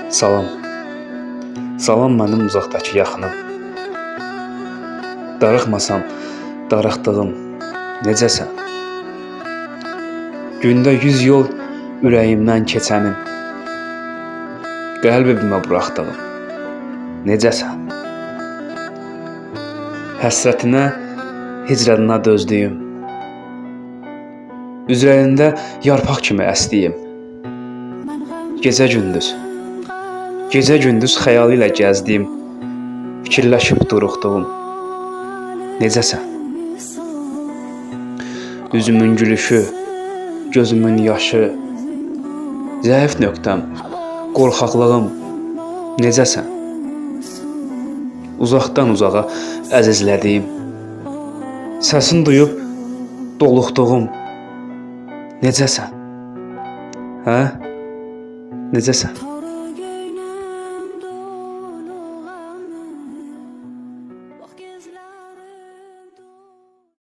Salam. Salam mənim uzaqdakı yaxınım. Darıxmasam, darıxdığım, necəsən? Gündə 100 yol ürəyimdən keçənim, qəlbimə buraxdığım, necəsən? Həsrətinə, hicranına dözdüyüm, üzərində yarpaq kimi əsdiyim, gecə-gündüz xəyal ilə gəzdiyim, fikirləşib duruxduğum, necəsən? Üzümün gülüşü, gözümün yaşı, zəif nöqtəm, qorxaqlığım, necəsən? Uzaqdan uzağa əzizlədiyim, səsini duyub doluxduğum, necəsən? Hə? Necəsən?